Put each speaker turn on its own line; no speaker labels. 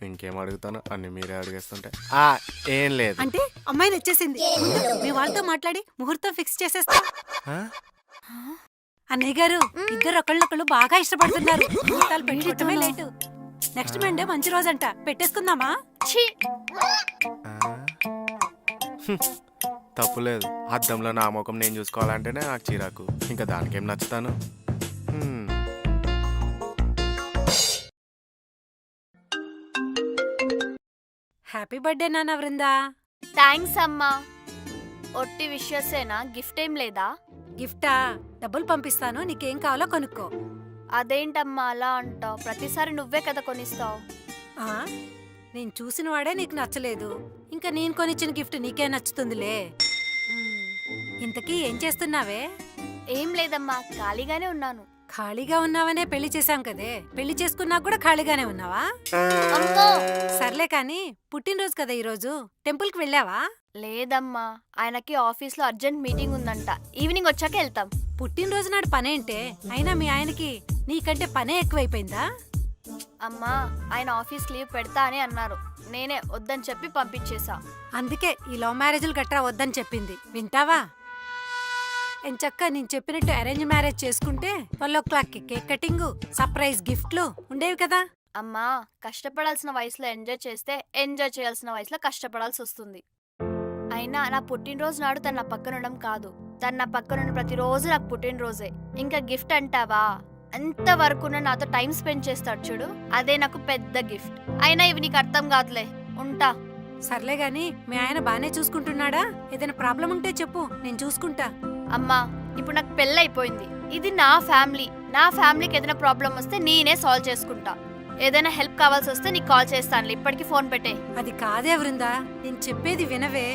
ఇంకేం అడుగుతాను అన్ని మీరే అడిగేస్తుంటే ఏం లేదు.
అంటే అమ్మాయిని వచ్చేసింది. మీ వాళ్ళతో మాట్లాడి ముహూర్తం ఫిక్స్ చేసేస్తా.
ఆ?
అన్నయ్య గారు ఇద్దరు ఒకళ్ళొకళ్ళు బాగా ఇష్టపడుతున్నారు. ముహూర్తాలు పెట్టుకోవటమే లేటు. నెక్స్ట్ మండే మంచి రోజంట, పెట్టేసుకుందామా?
ఆ? తప్పులేదు. అద్దంలో నా ముఖం నేను చూసుకోవాలంటేనే నాకు చిరాకు. ఇంకా దానికేం నచ్చుతాను.
హ్యాపీ బర్త్డే నాన్న వృందా.
థ్యాంక్స్ అమ్మా. ఒట్టి విషయసేనా, గిఫ్ట్ ఏం లేదా?
గిఫ్టా? డబ్బులు పంపిస్తాను, నీకేం కావాలో కొనుక్కో.
అదేంటమ్మా అలా అంటావు? ప్రతిసారి నువ్వే కదా కొనిస్తావు.
ఆ నేను చూసిన వాడే నీకు నచ్చలేదు, ఇంకా నేను కొనిచ్చిన గిఫ్ట్ నీకే నచ్చుతుందిలే. ఇంతకీ ఏం చేస్తున్నావే?
ఏం లేదమ్మా, ఖాళీగానే ఉన్నాను.
ఖాళీగా ఉన్నావనే పెళ్లి చేశాం కదే, పెళ్లి చేసుకున్నా కూడా ఖాళీగానే ఉన్నావా?
అమ్మో
సర్లే కాని, పుట్టినరోజు కదా ఈరోజు, టెంపుల్కి వెళ్ళావా?
లేదమ్మా, ఆయనకి ఆఫీస్లో అర్జెంట్ మీటింగ్ ఉందంట. ఈవినింగ్ వచ్చాక వెళ్తాం.
పుట్టినరోజు నాడు పనేంటే? అయినా మీ ఆయనకి నీకంటే పనే ఎక్కువైపోయిందా?
అమ్మా, ఆయన ఆఫీస్ లీవ్ పెడతా అని అన్నారు. నేనే వద్దని చెప్పి పంపించేశా.
అందుకే ఈ లవ్ మ్యారేజ్లు గట్రా వద్దని చెప్పింది. వింటావా? ఎంచక్క నేను చెప్పినట్టు అరేంజ్ మ్యారేజ్ చేసుకుంటే 12 o'clockకి కేక్ కటింగ్, సర్ప్రైజ్ గిఫ్ట్లు ఉండేవి కదా.
అమ్మా, కష్టపడాల్సిన వయసులో ఎంజాయ్ చేస్తే ఎంజాయ్ చేయాల్సిన వయసులో కష్టపడాల్సి వస్తుంది. అయినా నా పుట్టినరోజు నాడు తన నా పక్కన ఉండడం కాదు, తన నా పక్కన ఉన్న ప్రతిరోజు నాకు పుట్టినరోజే. ఇంకా గిఫ్ట్ అంటావా? అంతవరకు నాతో టైం స్పెండ్ చేస్తాడు చూడు, అదే నాకు పెద్ద గిఫ్ట్. అయినా ఇవి నీకు అర్థం కాదులే, ఉంటా.
సర్లే గాని, మీ ఆయన బానే చూసుకుంటున్నాడా? ఏదైనా ప్రాబ్లం ఉంటే చెప్పు, నేను చూసుకుంటా.
అమ్మా, ఇప్పుడు నాకు పెళ్ళైపోయింది. ఇది నా ఫ్యామిలీ. నా ఫ్యామిలీకి ఏదైనా ప్రాబ్లం వస్తే నేనే సాల్వ్ చేసుకుంటా. ఏదైనా హెల్ప్ కావాల్సి వస్తే నీకు కాల్ చేస్తానులే. ఇప్పటికి ఫోన్ పెట్టే.
అది కాదే వృందా, నేను చెప్పేది వినవే.